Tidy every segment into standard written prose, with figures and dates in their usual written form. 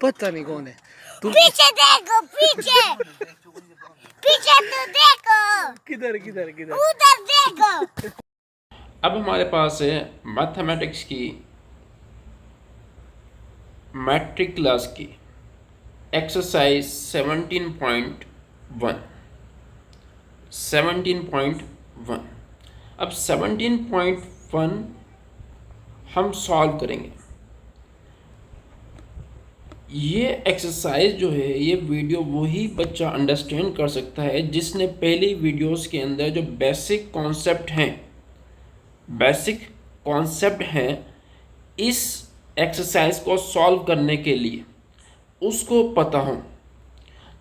पता नहीं कौन है तुम। पीछे देखो, पीछे पीछे तो देखो, किधर किधर किधर? उधर देखो। अब हमारे पास है मैथमेटिक्स की मैट्रिक क्लास की एक्सरसाइज 17.1। 17.1 अब 17.1 हम सॉल्व करेंगे। ये एक्सरसाइज जो है, ये वीडियो वही बच्चा अंडरस्टैंड कर सकता है जिसने पहली वीडियोस के अंदर जो बेसिक कॉन्सेप्ट हैं इस एक्सरसाइज को सॉल्व करने के लिए उसको पता हो।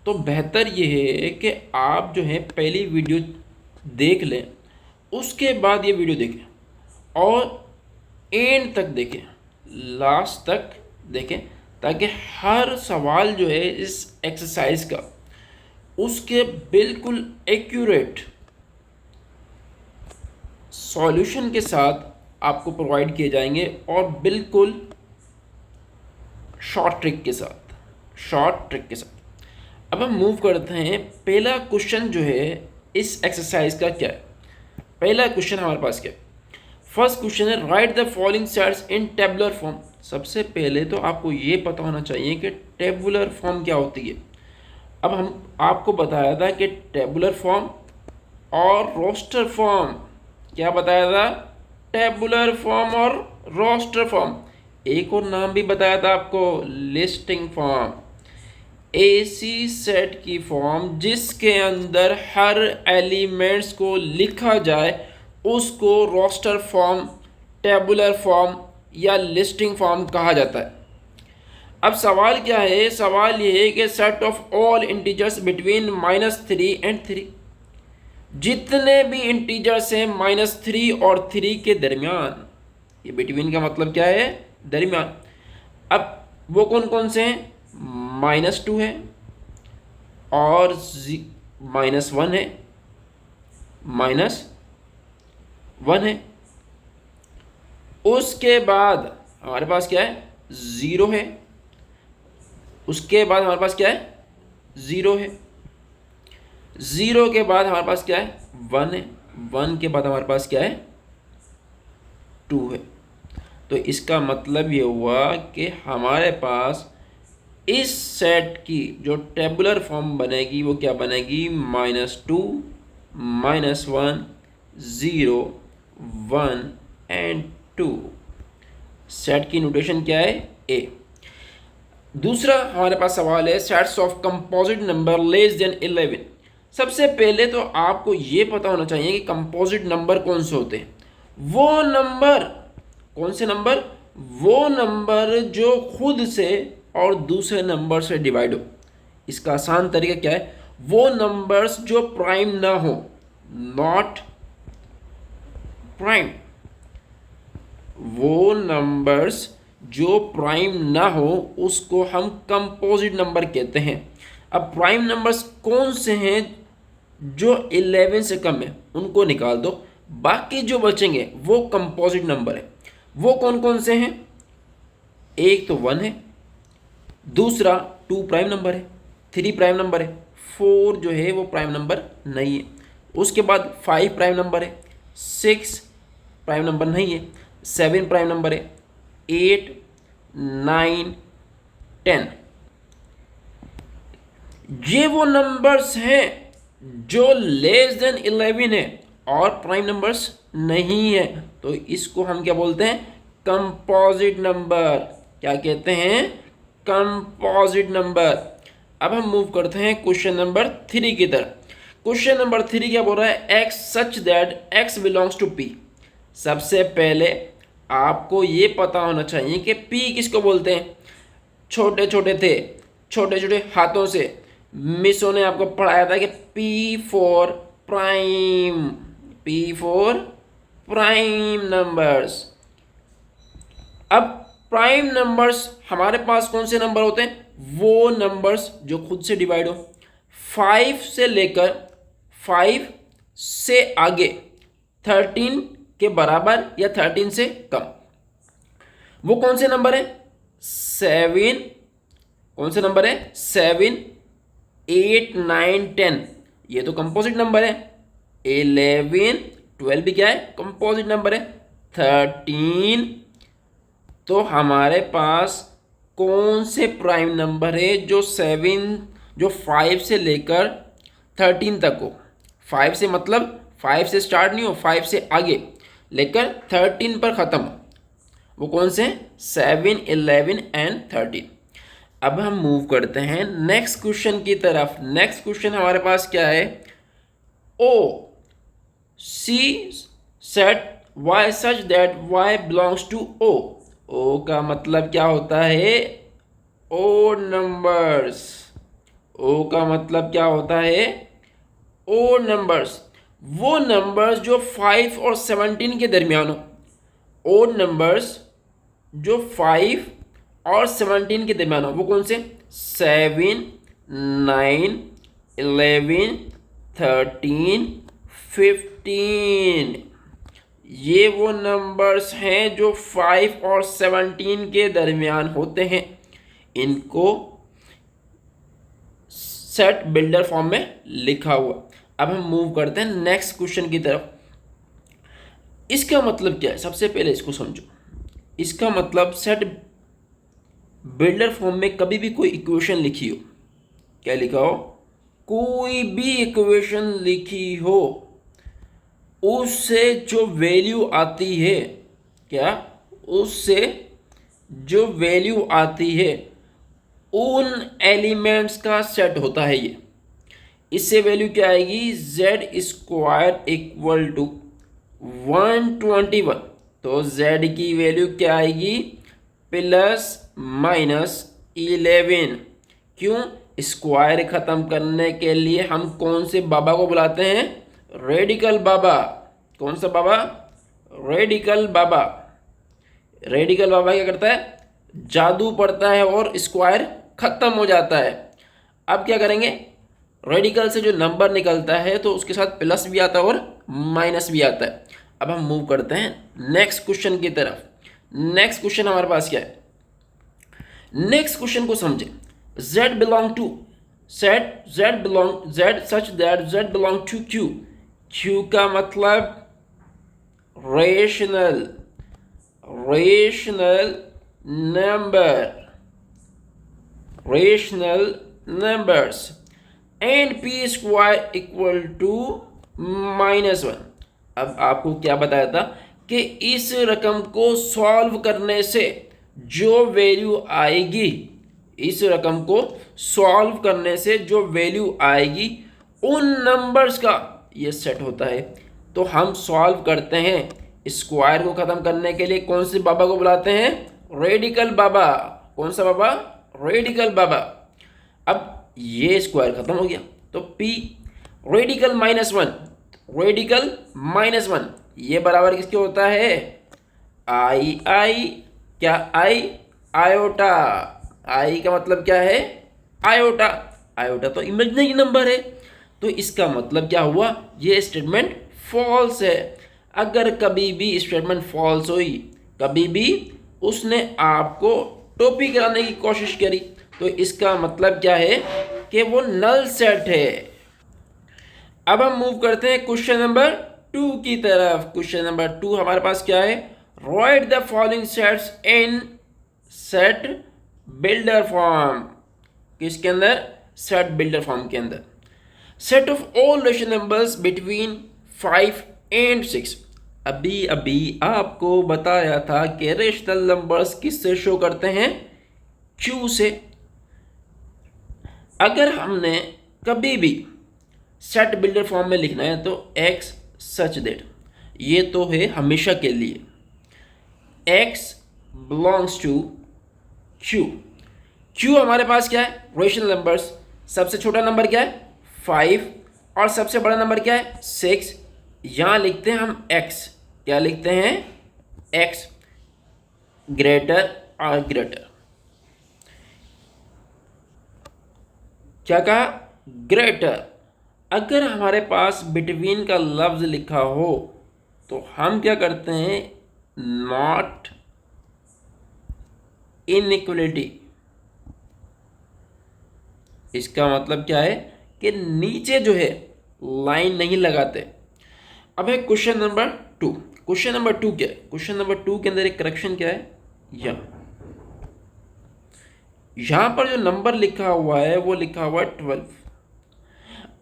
तो बेहतर ये है कि आप जो है पहली वीडियो देख लें, उसके बाद ये वीडियो देखें और एंड तक देखें, लास्ट तक देखें, ताकि हर सवाल जो है इस एक्सरसाइज का उसके बिल्कुल एक्यूरेट सॉल्यूशन के साथ आपको प्रोवाइड किए जाएंगे और बिल्कुल शॉर्ट ट्रिक के साथ। अब हम मूव करते हैं। पहला क्वेश्चन जो है इस एक्सरसाइज का क्या है? पहला क्वेश्चन हमारे पास क्या है? फर्स्ट क्वेश्चन है right the following sets in tabular form. सबसे पहले तो आपको ये पता होना चाहिए कि टेबुलर फॉर्म क्या होती है। अब हम आपको बताया था कि टेबुलर फॉर्म और रोस्टर फॉर्म, क्या बताया था? टेबुलर फॉर्म और रोस्टर फॉर्म। एक और नाम भी बताया था आपको, लिस्टिंग फॉर्म। ऐसी सेट की फॉर्म जिसके अंदर हर एलिमेंट्स को लिखा जाए उसको रोस्टर फॉर्म, टेबुलर फॉर्म या लिस्टिंग फॉर्म कहा जाता है। अब सवाल क्या है? सवाल ये है कि set of all integers between -3 and 3, जितने भी इंटीजर्स हैं -3 और 3 के दरमियान। ये बिटवीन का मतलब क्या है? दरमियान। अब वो कौन कौन से हैं? -2 है और -1 है, -1 है। उसके बाद हमारे पास क्या है? 0 है। उसके बाद हमारे पास क्या है? 0 है। 0 के बाद हमारे पास क्या है? 1 है। 1 के बाद हमारे पास क्या है? 2 है। तो इसका मतलब ये हुआ कि हमारे पास इस सेट की जो टेबुलर फॉर्म बनेगी वो क्या बनेगी? -2, -1, 0, 1 एंड 2। सेट की नोटेशन क्या है? ए। दूसरा हमारे पास सवाल है sets of composite number less than 11। सबसे पहले तो आपको ये पता होना चाहिए कि कंपोजिट नंबर कौन से होते हैं। वो नंबर, कौन से नंबर? वो नंबर जो खुद से और दूसरे नंबर से डिवाइड हो। इसका आसान तरीका क्या है? वो नंबर्स जो प्राइम ना हो, नॉट प्राइम। वो नंबर्स जो प्राइम ना हो उसको हम कंपोजिट नंबर कहते हैं। अब प्राइम नंबर्स कौन से हैं? जो 11 से कम है उनको निकाल दो, बाकी जो बचेंगे वो कंपोजिट नंबर है। वो कौन कौन से हैं? एक तो 1 है, दूसरा 2 प्राइम नंबर है, 3 प्राइम नंबर है, 4 जो है वो प्राइम नंबर नहीं है। उसके बाद 5 प्राइम नंबर है, 6 प्राइम नंबर नहीं है, 7 प्राइम नंबर है, 8, 9, 10। ये वो नंबर्स हैं जो लेस देन 11 है और प्राइम नंबर्स नहीं है। तो इसको हम क्या बोलते हैं? Composite number. क्या कहते हैं? Composite number. अब हम मूव करते हैं क्वेश्चन नंबर 3 की तरफ। क्वेश्चन नंबर 3 क्या बोल रहा है? X such that x belongs to P. सबसे पहले आपको ये पता होना चाहिए कि पी किसको बोलते हैं। छोटे छोटे हाथों से मिसों ने आपको पढ़ाया था कि P for prime, P for prime numbers. अब प्राइम नंबर्स हमारे पास कौन से नंबर होते हैं? वो नंबर्स जो खुद से डिवाइड हो। 5 से लेकर 5 से आगे 13 के बराबर या 13 से कम वो कौन से नंबर हैं? 7, कौन सा नंबर है? 7, 8, 9, 10, ये तो कंपोजिट नंबर है। 11, 12 भी क्या है? कंपोजिट नंबर है। 13, तो हमारे पास कौन से प्राइम नंबर है जो 5 से लेकर 13 तक हो? 5 से मतलब 5 से स्टार्ट नहीं हो, 5 से आगे लेकर 13 पर ख़त्म हो, वो कौन से? 7, 11 एंड 13। अब हम मूव करते हैं नेक्स्ट क्वेश्चन की तरफ। नेक्स्ट क्वेश्चन हमारे पास क्या है? O C set Y such that Y belongs to O. O का मतलब क्या होता है? Odd numbers. ओ का मतलब क्या होता है? ओड नंबर्स, वो नंबर्स जो 5 और 17 के दरमियान हो। ओड नंबर्स जो 5 और 17 के दरमियान हो, वो कौन से? 7, 9, 11, 13, 15, ये वो नंबर्स हैं जो 5 और 17 के दरमियान होते हैं। इनको सेट बिल्डर फॉर्म में लिखा हुआ। अब हम मूव करते हैं नेक्स्ट क्वेश्चन की तरफ। इसका मतलब क्या है? सबसे पहले इसको समझो। इसका मतलब सेट बिल्डर फॉर्म में कभी भी कोई इक्वेशन लिखी हो, क्या लिखा हो? कोई भी इक्वेशन लिखी हो, उससे जो वैल्यू आती है, क्या? उससे जो वैल्यू आती है उन एलिमेंट्स का सेट होता है ये। इससे वैल्यू क्या आएगी? z² equal to 121। तो z की वैल्यू क्या आएगी? Plus minus 11। क्यों? स्क्वायर ख़त्म करने के लिए हम कौन से बाबा को बुलाते हैं? रेडिकल बाबा। कौन सा बाबा? रेडिकल बाबा। रेडिकल बाबा क्या करता है? जादू पड़ता है और स्क्वायर ख़त्म हो जाता है। अब क्या करेंगे? रेडिकल से जो नंबर निकलता है तो उसके साथ प्लस भी आता है और माइनस भी आता है। अब हम मूव करते हैं नेक्स्ट क्वेश्चन की तरफ। नेक्स्ट क्वेश्चन हमारे पास क्या है? नेक्स्ट क्वेश्चन को समझे। z belong to z such that z belong to q। q का मतलब rational numbers and p² equal to -1। अब आपको क्या बताया था कि इस रकम को सॉल्व करने से जो वैल्यू आएगी, इस रकम को सॉल्व करने से जो वैल्यू आएगी उन नंबर्स का ये सेट होता है। तो हम सॉल्व करते हैं, स्क्वायर को ख़त्म करने के लिए कौन से बाबा को बुलाते हैं? रेडिकल बाबा। कौन सा बाबा? रेडिकल बाबा। अब ये स्क्वायर ख़त्म हो गया तो p रेडिकल -1 ये बराबर किसके होता है? क्या आयोटा। आई का मतलब क्या है? आयोटा। आयोटा तो इमेजिनरी नंबर है, तो इसका मतलब क्या हुआ? ये स्टेटमेंट फॉल्स है। अगर कभी भी स्टेटमेंट फॉल्स हुई, कभी भी उसने आपको टोपी कराने की कोशिश करी, तो इसका मतलब क्या है? कि वो नल सेट है। अब हम मूव करते हैं क्वेश्चन नंबर 2 की तरफ। क्वेश्चन नंबर 2 हमारे पास क्या है? Right the following sets in set builder form. किसके अंदर? सेट बिल्डर फॉर्म के अंदर। Set of all rational numbers between 5 and 6। अभी आपको बताया था कि रेशनल नंबर्स किससे शो करते हैं? Q से। अगर हमने कभी भी सेट बिल्डर फॉर्म में लिखना है तो x सच दैट, ये तो है हमेशा के लिए, x belongs to q। q हमारे पास क्या है? Rational numbers. सबसे छोटा नंबर क्या है? 5 और सबसे बड़ा नंबर क्या है? 6। यहाँ लिखते हैं हम x। क्या लिखते हैं? x ग्रेटर और ग्रेटर। क्या कहा? ग्रेटर। अगर हमारे पास बिटवीन का लफ्ज़ लिखा हो तो हम क्या करते हैं? Not inequality. इसका मतलब क्या है कि नीचे जो है लाइन नहीं लगाते। अब है क्वेश्चन नंबर 2। क्वेश्चन नंबर 2 क्या है? क्वेश्चन नंबर 2 के अंदर एक करेक्शन क्या है, यहाँ पर जो नंबर लिखा हुआ है वो लिखा हुआ है 12।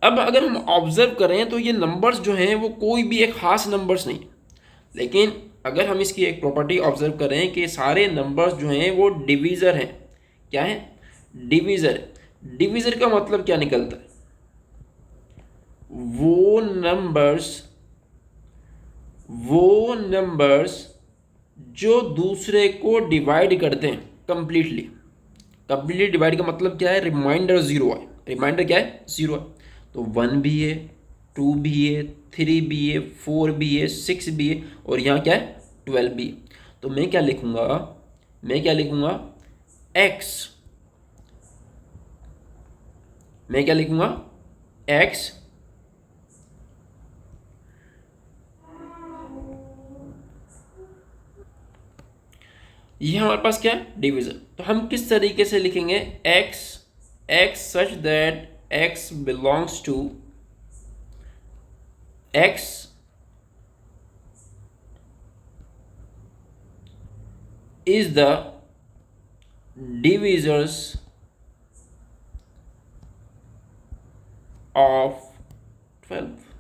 अब अगर हम ऑब्जर्व करें तो ये नंबर्स जो हैं वो कोई भी एक खास नंबर्स नहीं, लेकिन अगर हम इसकी एक प्रॉपर्टी ऑब्जर्व करें कि सारे नंबर्स जो हैं वो डिवीज़र हैं। क्या है? डिवीज़र। डिवीज़र का मतलब क्या निकलता है? वो नंबर्स जो दूसरे को डिवाइड करते हैं कंप्लीटली डिवाइड का मतलब क्या है? रिमाइंडर ज़ीरो है। रिमाइंडर क्या है? ज़ीरो है। तो 1 भी है, 2 भी है, 3 भी है, 4 भी है, 6 भी है, और यहाँ क्या है? 12 भी है। तो मैं क्या लिखूँगा? x। मैं क्या लिखूँगा? x। ये हमारे पास क्या है? डिवीजन। तो हम किस तरीके से लिखेंगे? x such that x belongs to x is the divisors of 12।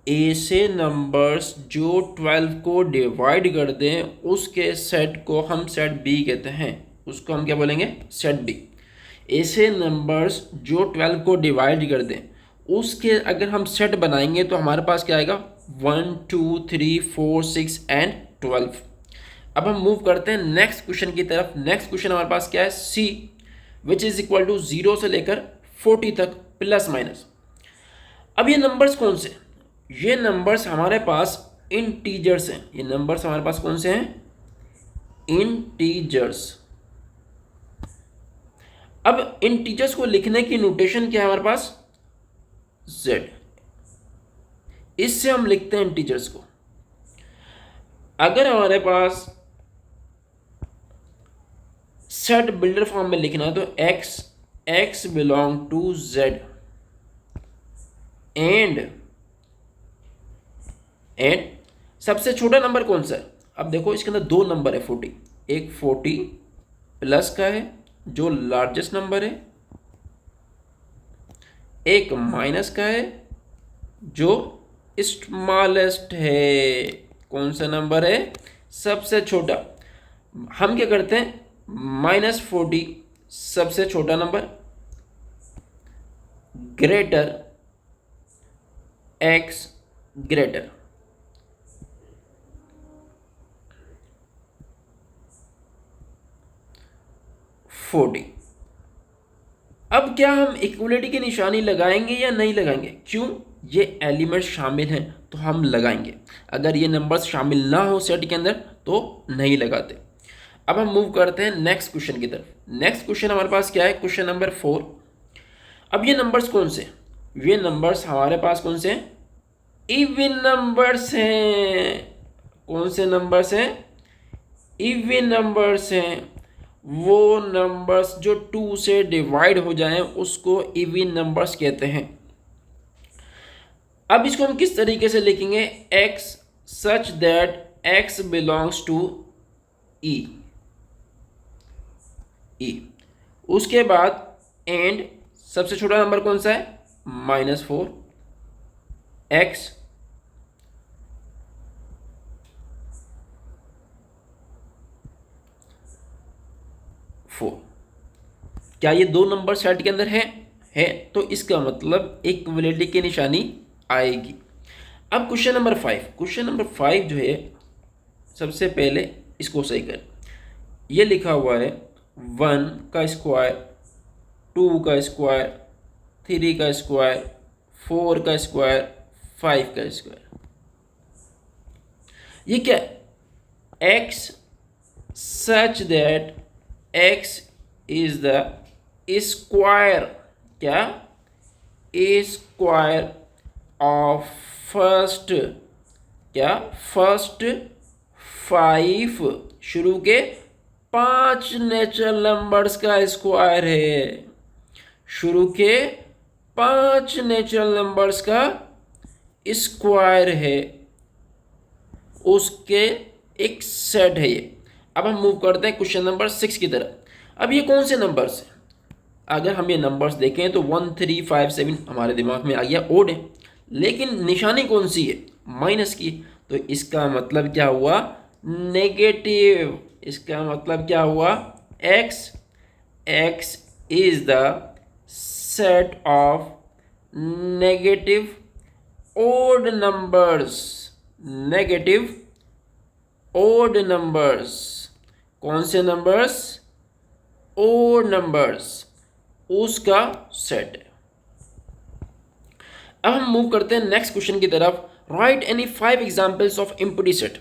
ऐसे नंबर्स जो 12 को डिवाइड कर दें उसके सेट को हम सेट बी कहते हैं। उसको हम क्या बोलेंगे? Set B. ऐसे नंबर्स जो 12 को डिवाइड कर दें उसके अगर हम सेट बनाएंगे तो हमारे पास क्या आएगा? 1 2 3 4 6 एंड 12। अब हम मूव करते हैं नेक्स्ट क्वेश्चन की तरफ। नेक्स्ट क्वेश्चन हमारे पास क्या है? सी विच इज इक्वल टू 0 से लेकर 40 तक प्लस माइनस। अब ये नंबर्स कौन से? ये नंबर्स हमारे पास इंटीजर्स हैं। ये नंबर्स हमारे पास कौन से हैं? इंटीजर्स। अब इंटीजर्स को लिखने की नोटेशन क्या है हमारे पास? z। इससे हम लिखते हैं इंटीजर्स को। अगर हमारे पास सेट बिल्डर फॉर्म में लिखना है तो x belong to z and सबसे छोटा नंबर कौन सा है? अब देखो इसके अंदर दो नंबर है 40। एक 40 प्लस का है जो लार्जेस्ट नंबर है, एक माइनस का है जो स्मॉलेस्ट है। कौन सा नंबर है? सबसे छोटा। हम क्या करते हैं? -40 सबसे छोटा नंबर ग्रेटर x ग्रेटर। अब क्या हम इक्वलिटी की निशानी लगाएंगे या नहीं लगाएंगे? क्यों? ये एलिमेंट शामिल हैं तो हम लगाएंगे। अगर ये नंबर्स शामिल ना हो सेट के अंदर तो नहीं लगाते। अब हम मूव करते हैं नेक्स्ट क्वेश्चन की तरफ। नेक्स्ट क्वेश्चन हमारे पास क्या है? Question number 4। अब ये नंबर्स कौन से? ये नंबर्स हमारे पास कौन से हैं? इवन नंबर्स हैं। कौन से नंबर्स हैं? इवन नंबर्स हैं। वो नंबर्स जो 2 से डिवाइड हो जाएं उसको इवन नंबर्स कहते हैं। अब इसको हम किस तरीके से लिखेंगे? x such that x belongs to e। उसके बाद एंड सबसे छोटा नंबर कौन सा है? -4 x क्या ये दो नंबर सेट के अंदर है तो इसका मतलब इक्वलिटी की निशानी आएगी। अब क्वेश्चन नंबर 5। क्वेश्चन नंबर 5 जो है सबसे पहले इसको सही कर। ये लिखा हुआ है 1 का स्क्वायर, 2 का स्क्वायर, 3 का स्क्वायर, 4 का स्क्वायर, 5 का स्क्वायर। ये क्या है? x such that x is the square. क्या? स्क्वायर ऑफ फर्स्ट 5 शुरू के 5 नेचुरल नंबर्स का स्क्वायर है। शुरू के 5 नेचुरल नंबर्स का स्क्वायर है, उसके एक सेट है ये। अब हम मूव करते हैं क्वेश्चन नंबर 6 की तरफ। अब ये कौन से नंबर्स हैं? अगर हम ये नंबर्स देखें तो 1 3 5 7 हमारे दिमाग में आ गया ओड है, लेकिन निशानी कौन सी है? माइनस की। तो इसका मतलब क्या हुआ? नेगेटिव। इसका मतलब क्या हुआ? x is the set of negative odd numbers. Negative odd numbers. कौन से नंबर्स? ओड नंबर्स, उसका सेट है। अब हम मूव करते हैं नेक्स्ट क्वेश्चन की तरफ। Right any 5 examples of empty set.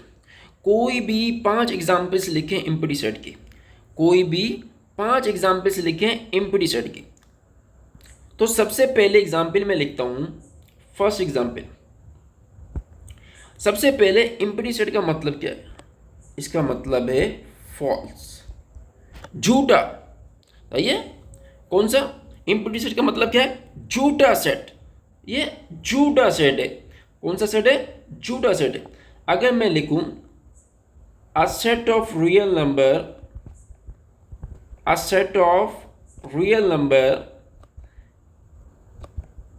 कोई भी 5 एग्जाम्पल्स लिखें एम्प्टी सेट की। कोई भी 5 एग्जाम्पल्स लिखें एम्प्टी सेट की। तो सबसे पहले एग्जाम्पल मैं लिखता हूं, फर्स्ट एग्जाम्पल। सबसे पहले एम्प्टी सेट का मतलब क्या है? इसका मतलब है फॉल्स, झूठा। ये कौन सा? एम्प्टी सेट का मतलब क्या है? झूठा सेट। ये झूठा सेट है। कौन सा सेट है? झूठा सेट है। अगर मैं लिखूं a set of real number, a set of real number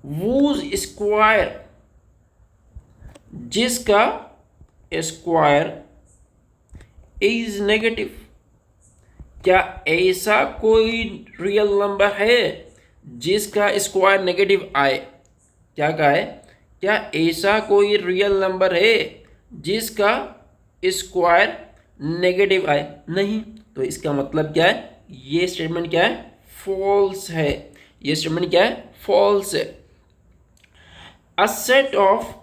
whose square, जिसका स्क्वायर इज नेगेटिव। क्या ऐसा कोई रियल नंबर है जिसका स्क्वायर नेगेटिव आए? क्या कहा है? क्या ऐसा कोई रियल नंबर है जिसका स्क्वायर नेगेटिव आए? नहीं। तो इसका मतलब क्या है? ये स्टेटमेंट क्या है? फॉल्स है। ये स्टेटमेंट क्या है? फॉल्स है। अ set of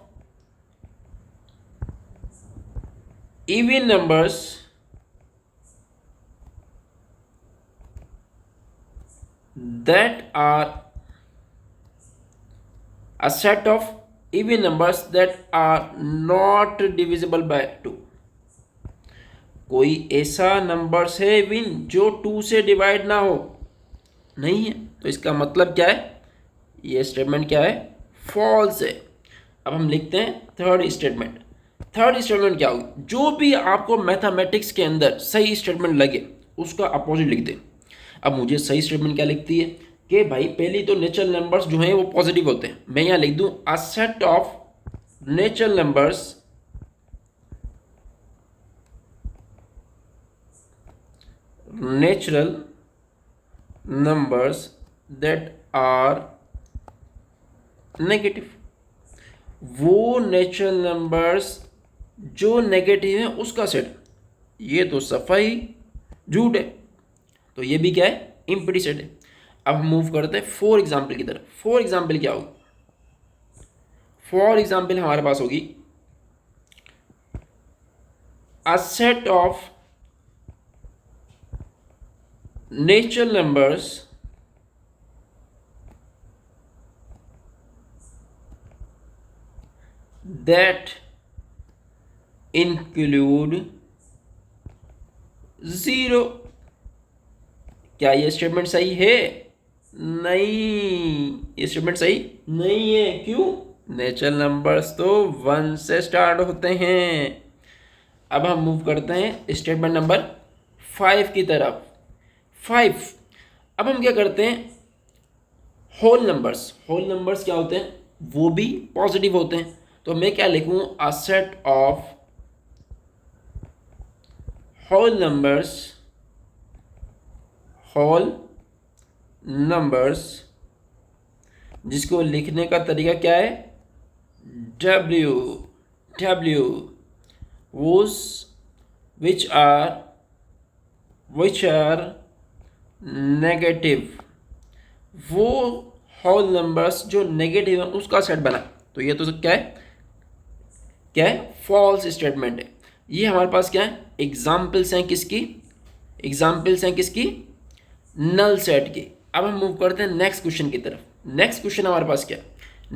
even numbers that are a set of even numbers that are not divisible by 2। कोई ऐसा नंबर्स है इवन जो 2 से डिवाइड ना हो? नहीं है। तो इसका मतलब क्या है? ये स्टेटमेंट क्या है? फॉल्स है। अब हम लिखते हैं थर्ड स्टेटमेंट। थर्ड स्टेटमेंट क्या होगी? जो भी आपको मैथमेटिक्स के अंदर सही स्टेटमेंट लगे उसका अपोजिट लिख दें। अब मुझे सही स्टेटमेंट क्या लिखती है कि भाई पहली तो नेचुरल नंबर्स जो हैं वो पॉजिटिव होते हैं। मैं यहाँ लिख दूँ a set of natural numbers that are negative. वो नेचुरल नंबर्स जो नेगेटिव हैं उसका सेट। ये तो सफाई झूठ है। तो ये भी क्या है? एम्प्टी सेट है। अब हम मूव करते हैं 4 एग्जाम्पल की तरफ। 4 एग्जाम्पल क्या होगी? 4 एग्जाम्पल हमारे पास होगी अ set of natural numbers that include 0। क्या ये स्टेटमेंट सही है? नहीं, ये स्टेटमेंट सही नहीं है। क्यों? नेचुरल नंबर्स तो 1 से स्टार्ट होते हैं। अब हम मूव करते हैं स्टेटमेंट नंबर 5 की तरफ। 5। अब हम क्या करते हैं? Whole numbers. होल नंबर्स क्या होते हैं? वो भी पॉजिटिव होते हैं। तो मैं क्या लिखूं? A set of whole numbers, जिसको लिखने का तरीका क्या है? W which are negative. वो होल नंबर्स जो नेगेटिव है उसका सेट बना। तो ये तो क्या है? क्या है? फॉल्स स्टेटमेंट है। ये हमारे पास क्या है? एग्जाम्पल्स हैं किसकी? एग्जाम्पल्स हैं किसकी? नल सेट की। अब हम मूव करते हैं नेक्स्ट क्वेश्चन की तरफ। नेक्स्ट क्वेश्चन हमारे पास क्या है?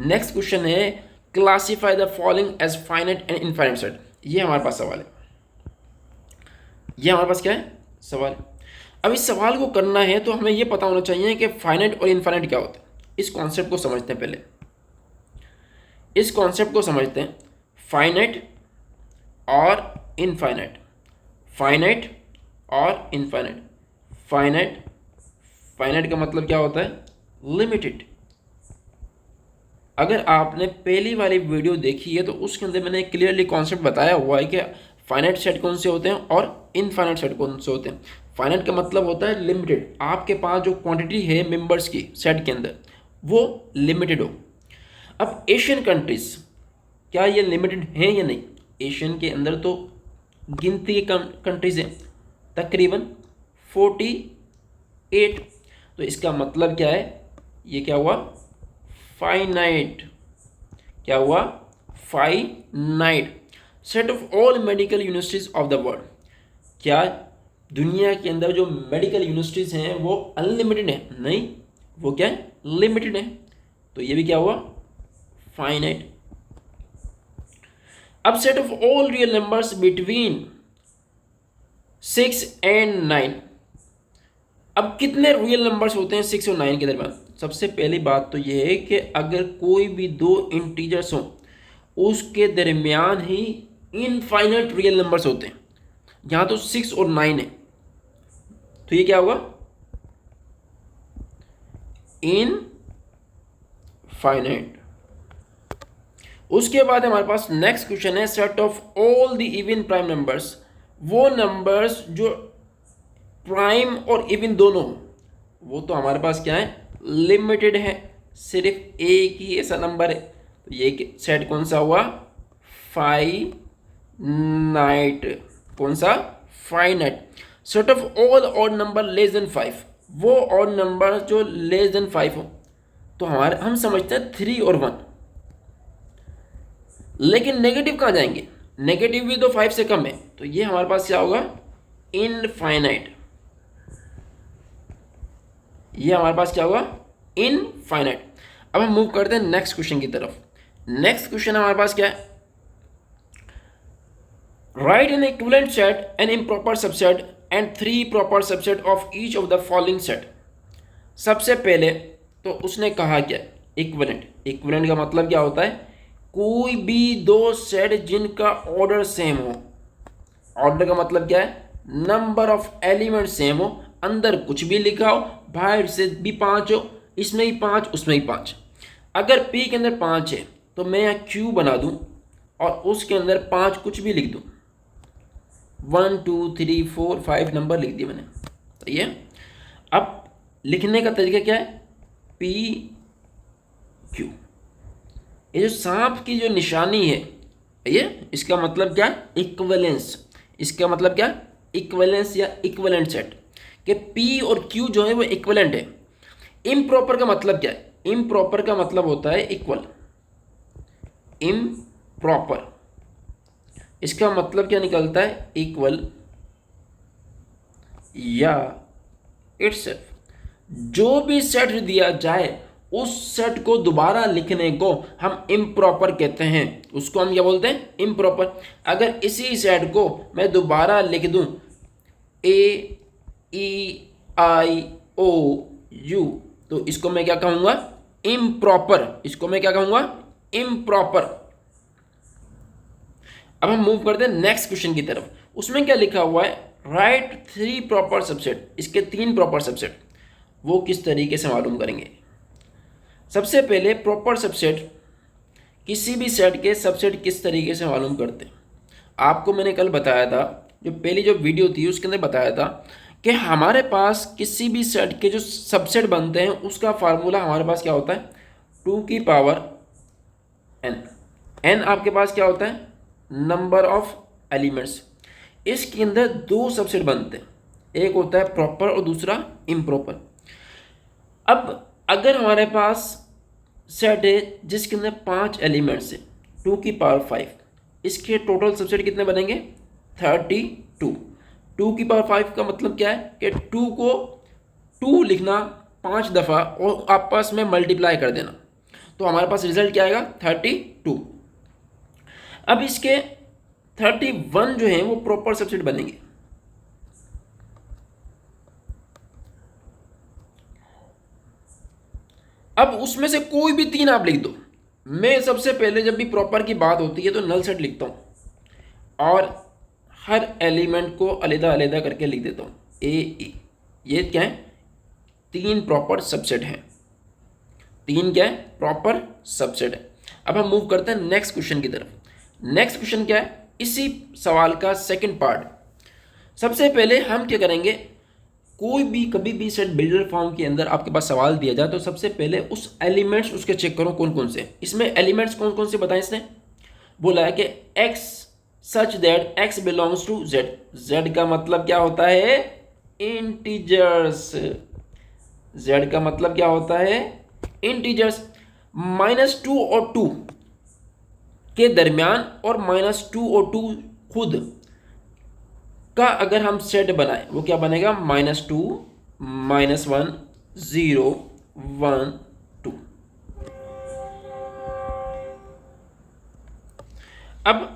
नेक्स्ट क्वेश्चन है classify the following as finite and infinite set. ये हमारे पास सवाल है। ये हमारे पास क्या है? सवाल। अब इस सवाल को करना है तो हमें ये पता होना चाहिए कि फाइनाइट और इनफाइनाइट क्या होता है। इस कॉन्सेप्ट को समझते हैं पहले, इस कॉन्सेप्ट को समझते हैं, फाइनाइट और इनफाइनाइट, फाइनाइट और इनफाइनाइट। फाइनाइट, फाइनाइट का मतलब क्या होता है? लिमिटेड। अगर आपने पहली वाली वीडियो देखी है तो उसके अंदर मैंने क्लियरली कॉन्सेप्ट बताया हुआ है कि फाइनाइट सेट कौन से होते हैं और इनफाइनाइट सेट कौन से होते हैं। फाइनाइट का मतलब होता है लिमिटेड, आपके पास जो क्वांटिटी है मेंबर्स की सेट के अंदर वो लिमिटेड हो। अब एशियन कंट्रीज, क्या ये लिमिटेड हैं या नहीं? एशियन के अंदर तो गिनती के कंट्रीज हैं, तकरीबन 48। तो इसका मतलब क्या है? ये क्या हुआ? फाइनाइट। क्या हुआ? Finite. Set of all medical universities of the world. क्या दुनिया के अंदर जो मेडिकल यूनिवर्सिटीज हैं वो अनलिमिटेड है? नहीं, वो क्या है? लिमिटेड है। तो ये भी क्या हुआ? फाइनाइट। अब set of all real numbers between 6 and 9। अब कितने रियल नंबर्स होते हैं 6 और 9 के दरमियान? सबसे पहली बात तो ये है कि अगर कोई भी दो इंटीजर्स हों उसके दरमियान ही इनफाइनाइट रियल नंबर्स होते हैं। यहाँ तो 6 और 9 है, तो ये क्या होगा? इनफाइनाइट। उसके बाद हमारे पास नेक्स्ट क्वेश्चन है, set of all the even prime numbers. वो नंबर्स जो प्राइम और इवन दोनों हो, वो तो हमारे पास क्या है? लिमिटेड है, सिर्फ एक ही ऐसा नंबर है। तो ये सेट कौन सा हुआ? फाइनाइट। कौन सा? Finite. Set of all odd number less than 5। वो ऑड नंबर जो लेस देन 5 हो, तो हम समझते हैं 3 और 1। लेकिन नेगेटिव कहाँ जाएंगे? नेगेटिव भी तो 5 से कम है, तो ये हमारे पास क्या होगा? इनफाइनाइट। ये हमारे पास क्या होगा? इनफाइनाइट। अब हम मूव करते हैं नेक्स्ट क्वेश्चन की तरफ। नेक्स्ट क्वेश्चन हमारे पास क्या है? Write an equivalent set, an improper subset and 3 proper subset of each of the following set. सबसे पहले तो उसने कहा क्या? इक्विवेलेंट। इक्विवेलेंट का मतलब क्या होता है? कोई भी दो सेट जिनका ऑर्डर सेम हो। ऑर्डर का मतलब क्या है? नंबर ऑफ एलिमेंट सेम हो, अंदर कुछ भी लिखा हो, बाहर से भी 5 हो, इसमें ही 5 उसमें ही 5। अगर P के अंदर 5 है तो मैं यहाँ Q बना दूँ और उसके अंदर 5 कुछ भी लिख दूँ, 1 2 3 4 5 नंबर लिख दिए मैंने। तो ये अब लिखने का तरीका क्या है? P Q। ये जो सांप की जो निशानी है, ये इसका मतलब क्या है? इक्विवेलेंस। इसका मतलब क्या? इक्विवेलेंस या इक्विवेलेंट सेट, कि P और Q जो है वो इक्विवेलेंट है। इम्प्रॉपर का मतलब क्या है? इम्प्रॉपर का मतलब होता है इक्वल। इम्प्रॉपर, इसका मतलब क्या निकलता है? इक्वल या इटसेल्फ। जो भी सेट दिया जाए उस सेट को दोबारा लिखने को हम इम्प्रॉपर कहते हैं। उसको हम क्या बोलते हैं? इम्प्रॉपर। अगर इसी सेट को मैं दोबारा लिख दूं AEIOU, तो इसको मैं क्या कहूँगा? इम्प्रॉपर। इसको मैं क्या कहूँगा? इम्प्रॉपर। अब हम मूव करते हैं नेक्स्ट क्वेश्चन की तरफ। उसमें क्या लिखा हुआ है? Right 3 proper subset. इसके 3 प्रॉपर सबसेट, वो किस तरीके से मालूम करेंगे? सबसे पहले प्रॉपर सबसेट, किसी भी सेट के सबसेट किस तरीके से मालूम करते हैं? आपको मैंने कल बताया था, जो पहली जो वीडियो थी उसके अंदर बताया था कि हमारे पास किसी भी सेट के जो सबसेट बनते हैं उसका फार्मूला हमारे पास क्या होता है? 2 की पावर n। n आपके पास क्या होता है? Number of elements. इसके अंदर 2 सबसेट बनते हैं, एक होता है प्रॉपर और दूसरा इम्प्रॉपर। अब अगर हमारे पास सेट है जिसके अंदर 5 एलिमेंट्स है, 2 की पावर 5, इसके टोटल सबसेट कितने बनेंगे? 32। 2 की पावर 5 का मतलब क्या है? कि 2 को 2 लिखना 5 दफ़ा और आपस में मल्टीप्लाई कर देना, तो हमारे पास रिजल्ट क्या आएगा? 32। अब इसके 31 जो हैं वो प्रॉपर सबसेट बनेंगे। अब उसमें से कोई भी 3 आप लिख दो। मैं सबसे पहले जब भी प्रॉपर की बात होती है तो नल सेट लिखता हूँ और हर एलिमेंट को अलग अलग करके लिख देता हूँ ए ई। ये क्या है? 3 प्रॉपर सबसेट हैं। 3 क्या है? प्रॉपर सबसेट है। अब हम मूव करते हैं नेक्स्ट क्वेश्चन की तरफ। नेक्स्ट क्वेश्चन क्या है? इसी सवाल का सेकंड पार्ट। सबसे पहले हम क्या करेंगे, कोई भी कभी भी सेट बिल्डर फॉर्म के अंदर आपके पास सवाल दिया जाए तो सबसे पहले उस एलिमेंट्स उसके चेक करो कौन कौन से। इसमें एलिमेंट्स कौन कौन से बताएं इसने? बोला है कि x such that x belongs to z। z का मतलब क्या होता है? इंटीजर्स। z का मतलब क्या होता है? इंटीजर्स। -2 और 2 के दरमियान और -2 और 2 खुद का अगर हम सेट बनाए वो क्या बनेगा? -2 -1 0 1 2। अब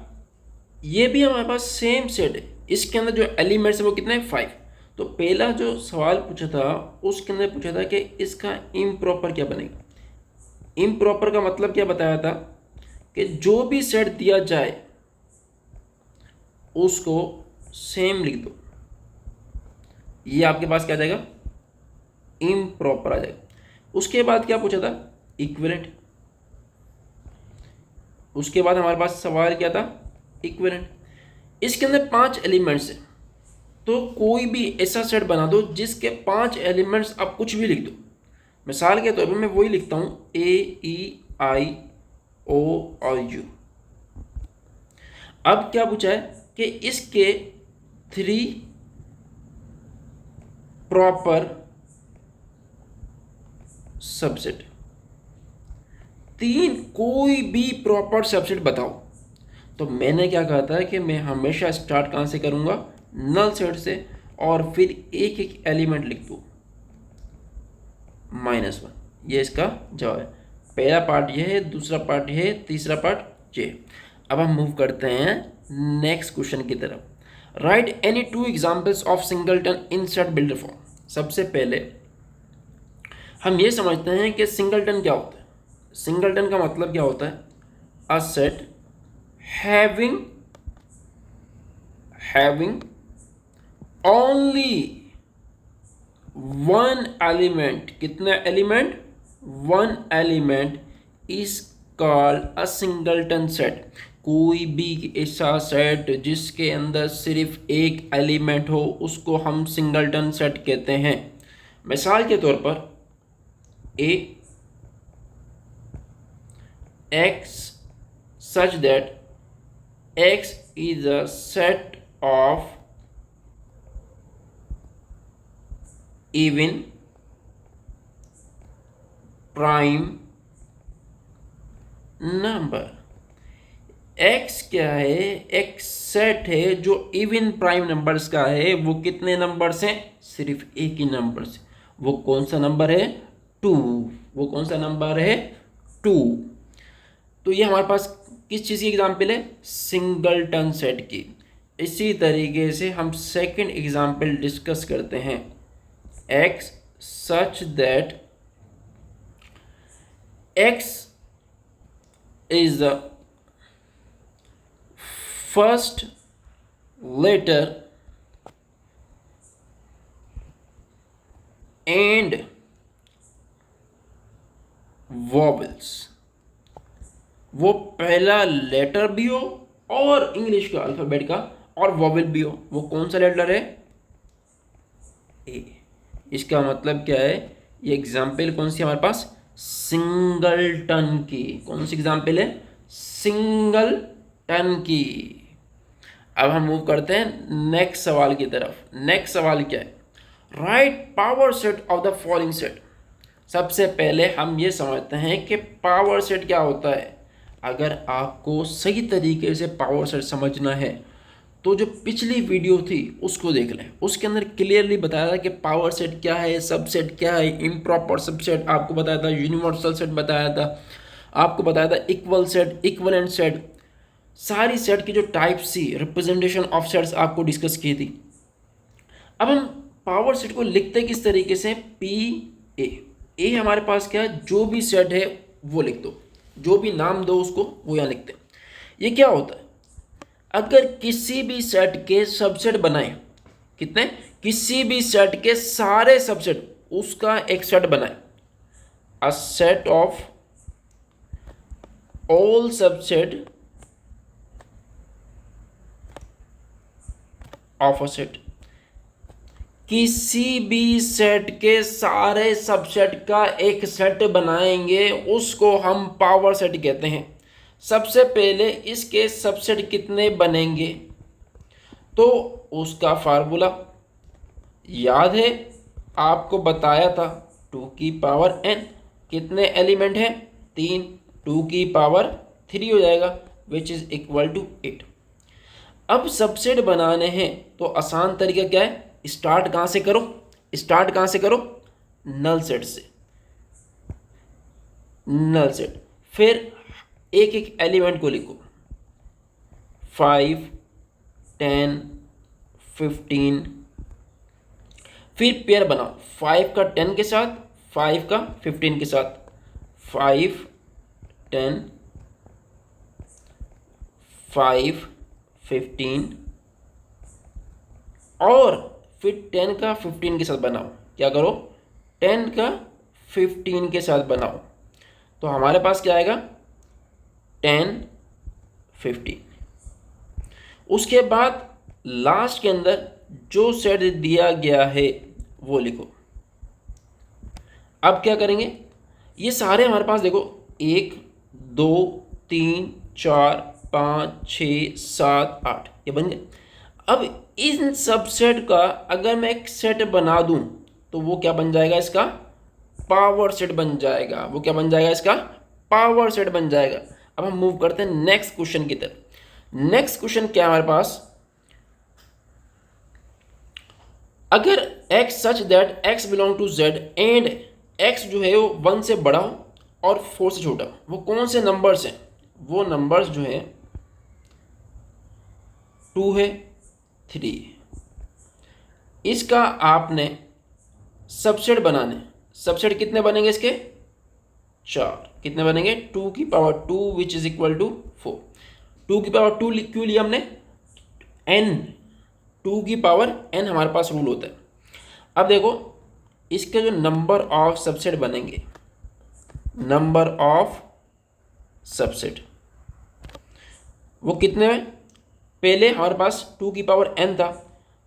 ये भी हमारे पास सेम सेट है। इसके अंदर जो एलिमेंट्स है वो कितने हैं? 5। तो पहला जो सवाल पूछा था उसके अंदर पूछा था कि इसका इम्प्रॉपर क्या बनेगा। इम्प्रॉपर का मतलब क्या बताया था कि जो भी सेट दिया जाए उसको सेम लिख दो। ये आपके पास क्या आ जाएगा? इम्प्रॉपर आ जाएगा। उसके बाद क्या पूछा था? इक्विवेलेंट। उसके बाद हमारे पास सवाल क्या था? इक्विवेलेंट। इसके अंदर 5 एलिमेंट्स हैं तो कोई भी ऐसा सेट बना दो जिसके 5 एलिमेंट्स आप कुछ भी लिख दो। मिसाल के तौर पर मैं वही लिखता हूँ ए ई आई ओ और यू। अब क्या पूछा है कि इसके 3 प्रॉपर सबसेट। 3 कोई भी प्रॉपर सबसेट बताओ। तो मैंने क्या कहा था कि मैं हमेशा स्टार्ट कहाँ से करूँगा? नल सेट से, और फिर एक एक एलिमेंट लिख दूँ -1। ये इसका जवाब है। पहला पार्ट ये है, दूसरा पार्ट ये है, तीसरा पार्ट ये। अब हम मूव करते हैं नेक्स्ट क्वेश्चन की तरफ। Right any 2 examples of singleton in set builder form. सबसे पहले हम ये समझते हैं कि सिंगलटन क्या होता है। सिंगलटन का मतलब क्या होता है? A set having only one element। कितने element? 1 element is called a singleton set। कोई भी ऐसा सेट जिसके अंदर सिर्फ एक एलिमेंट हो उसको हम सिंगलटन सेट कहते हैं। मिसाल के तौर पर a x such that x is a set of even prime number। x क्या है? एक सेट है जो इवन प्राइम नंबर्स का है। वो कितने नंबर्स हैं? सिर्फ एक ही नंबर से। वो कौन सा नंबर है? 2। वो कौन सा नंबर है? 2। तो ये हमारे पास किस चीज़ की एग्जाम्पल है? सिंगलटन सेट की। इसी तरीके से हम सेकंड एग्जाम्पल डिस्कस करते हैं। x such that x is the first letter and vowels। वो पहला लेटर भी हो और इंग्लिश का अल्फ़ाबेट का और वॉवेल भी हो। वो कौन सा लेटर है? ए। इसका मतलब क्या है? ये एग्जाम्पल कौन सी हमारे पास? सिंगलटन की। कौन सी एग्जाम्पल है? सिंगलटन की। अब हम मूव करते हैं नेक्स्ट सवाल की तरफ। नेक्स्ट सवाल क्या है? Right power set of the following set. सबसे पहले हम ये समझते हैं कि पावर सेट क्या होता है। अगर आपको सही तरीके से पावर सेट समझना है तो जो पिछली वीडियो थी उसको देख लें। उसके अंदर क्लियरली बताया था कि पावर सेट क्या है, सबसेट क्या है, इम्प्रॉपर सबसेट आपको बताया था, यूनिवर्सल सेट बताया था, आपको बताया था इक्वल सेट, इक्वलेंट सेट। सारी सेट की जो टाइप्स थी, रिप्रेजेंटेशन ऑफ सेट्स आपको डिस्कस की थी। अब हम पावर सेट को लिखते किस तरीके से? P A. ए हमारे पास क्या है, जो भी सेट है वो लिख दो, जो भी नाम दो उसको वो यहाँ लिखते हैं। ये क्या होता है, अगर किसी भी सेट के सबसेट बनाए, कितने, किसी भी सेट के सारे सबसेट उसका एक सेट बनाए, अ set of all subset of a set, किसी भी सेट के सारे सबसेट का एक सेट बनाएंगे उसको हम पावर सेट कहते हैं। सबसे पहले इसके सबसेट कितने बनेंगे, तो उसका फार्मूला याद है, आपको बताया था 2 की पावर n, कितने एलिमेंट हैं, 3, 2 की पावर 3 हो जाएगा विच इज इक्वल टू 8। अब सबसेट बनाने हैं तो आसान तरीका क्या है, स्टार्ट कहाँ से करो, स्टार्ट कहाँ से करो, नल सेट से, नल सेट, फिर एक एक एलिमेंट को लिखो, 5, 10, 15, फिर पेयर बनाओ, 5 का 10 के साथ, 5 का 15 के साथ, 5, 10, 5, 15 और फिर 10 का 15 के साथ बनाओ, क्या करो, 10 का 15 के साथ बनाओ, तो हमारे पास क्या आएगा, 10, 15। उसके बाद लास्ट के अंदर जो सेट दिया गया है वो लिखो। अब क्या करेंगे, ये सारे हमारे पास देखो 1, 2, 3, 4, 5, 6, 7, 8 ये बन गए। अब इन सब सेट का अगर मैं एक सेट बना दूं तो वो क्या बन जाएगा, इसका पावर सेट बन जाएगा, वो क्या बन जाएगा, इसका पावर सेट बन जाएगा। अब हम मूव करते हैं नेक्स्ट क्वेश्चन की तरफ। नेक्स्ट क्वेश्चन क्या है हमारे पास, अगर x such that x belong to z and x जो है वो 1 से बड़ा हो और 4 से छोटा, वो कौन से नंबर्स हैं, वो नंबर्स जो है 2 है, 3 है। इसका आपने सबसेट बनाने, सबसेट कितने बनेंगे इसके, 4, कितने बनेंगे, 2 की power 2 which is equal to 4। 2 की पावर 2 क्यों लिया हमने, n, 2 की पावर n हमारे पास रूल होता है। अब देखो इसके जो नंबर ऑफ सबसेट बनेंगे, नंबर ऑफ सबसेट वो कितने हैं, पहले हमारे पास 2 की पावर n था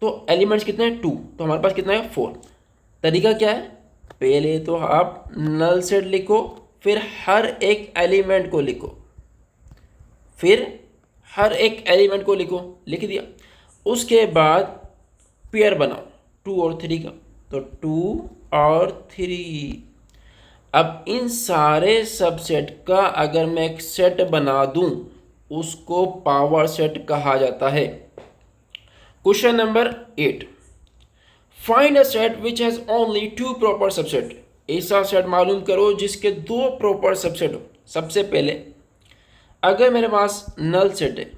तो एलिमेंट्स कितने हैं, 2, तो हमारे पास कितना है, 4। तरीका क्या है, पहले तो आप नल सेट लिखो, फिर हर एक एलिमेंट को लिखो, फिर हर एक एलिमेंट को लिखो, लिख दिया। उसके बाद पेयर बनाओ 2 और 3 का, तो 2 और 3। अब इन सारे सबसेट का अगर मैं एक सेट बना दूं उसको पावर सेट कहा जाता है। Question number 8, find a set which has only 2 proper subset. ऐसा सेट मालूम करो जिसके 2 प्रॉपर सबसेट हो। सबसे पहले अगर मेरे पास नल सेट है,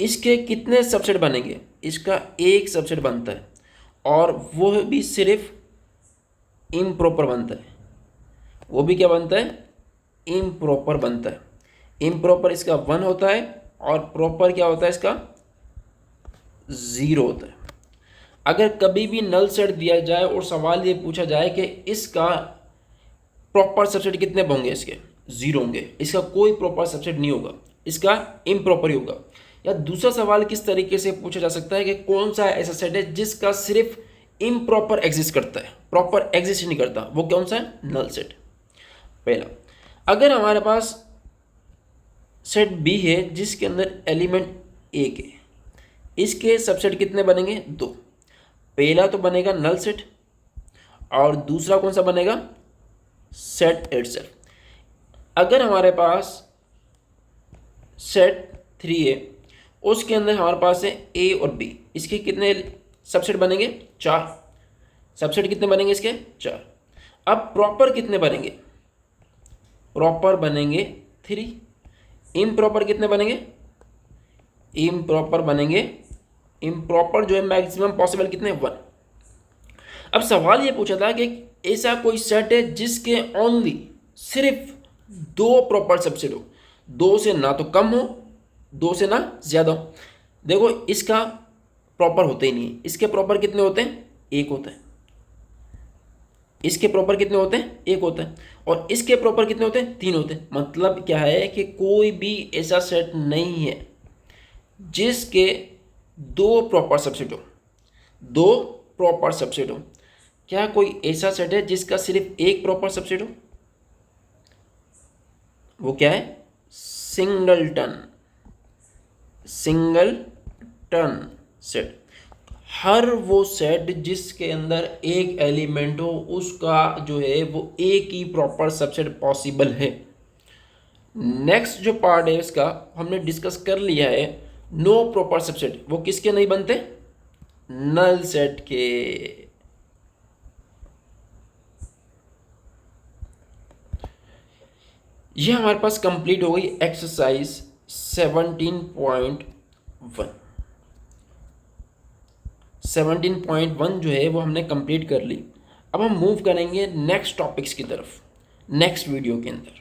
इसके कितने सबसेट बनेंगे, इसका एक सबसेट बनता है और वो भी सिर्फ इम्प्रॉपर बनता है, वो भी क्या बनता है, इम्प्रॉपर बनता है। इम्प्रॉपर इसका 1 होता है और प्रॉपर क्या होता है, इसका 0 होता है। अगर कभी भी नल सेट दिया जाए और सवाल ये पूछा जाए कि इसका प्रॉपर सबसेट कितने होंगे, इसके 0 होंगे, इसका कोई प्रॉपर सबसेट नहीं होगा, इसका इम्प्रॉपर ही होगा। या दूसरा सवाल किस तरीके से पूछा जा सकता है कि कौन सा ऐसा सेट है जिसका सिर्फ इम्प्रॉपर एग्जिस्ट करता है, प्रॉपर एग्जिस्ट नहीं करता, वो कौन सा है, नल सेट। पहला, अगर हमारे पास सेट बी है जिसके अंदर एलिमेंट 1 है, इसके सबसेट कितने बनेंगे, 2। पहला तो बनेगा नल सेट और दूसरा कौन सा बनेगा, सेट इटसेल्फ। अगर हमारे पास सेट 3 है, उसके अंदर हमारे पास है ए और बी, इसके कितने सबसेट बनेंगे, 4। सबसेट कितने बनेंगे इसके, 4। अब प्रॉपर कितने बनेंगे, प्रॉपर बनेंगे 3। इम्प्रॉपर कितने बनेंगे, इम्प्रॉपर बनेंगे, इम्प्रॉपर जो है मैक्सिमम पॉसिबल कितने, 1। अब सवाल ये पूछा था कि ऐसा कोई सेट है जिसके ओनली सिर्फ दो प्रॉपर सबसेट हो, दो से ना तो कम हो, दो से ना ज़्यादा हो। देखो इसका प्रॉपर होते ही नहीं है। इसके प्रॉपर कितने होते हैं? एक होता है। इसके प्रॉपर कितने होते हैं? एक होता है। और इसके प्रॉपर कितने होते हैं? तीन होते हैं। मतलब क्या है कि कोई भी ऐसा सेट नहीं है जिसके दो प्रॉपर सबसेट हो, दो प्रॉपर सबसेट हो। क्या कोई ऐसा सेट है जिसका सिर्फ एक प्रॉपर सबसेट हो? वो क्या है? सिंगलटन। Singleton set. हर वो सेट जिसके अंदर एक एलिमेंट हो उसका जो है वो एक ही प्रॉपर सबसेट पॉसिबल है। नेक्स्ट जो पार्ट है इसका हमने डिस्कस कर लिया है, नो प्रॉपर सबसेट। वो किसके नहीं बनते? नल सेट के। ये हमारे पास कंप्लीट हो गई एक्सरसाइज 17.1। 17.1 जो है वो हमने कंप्लीट कर ली। अब हम मूव करेंगे नेक्स्ट टॉपिक्स की तरफ नेक्स्ट वीडियो के अंदर।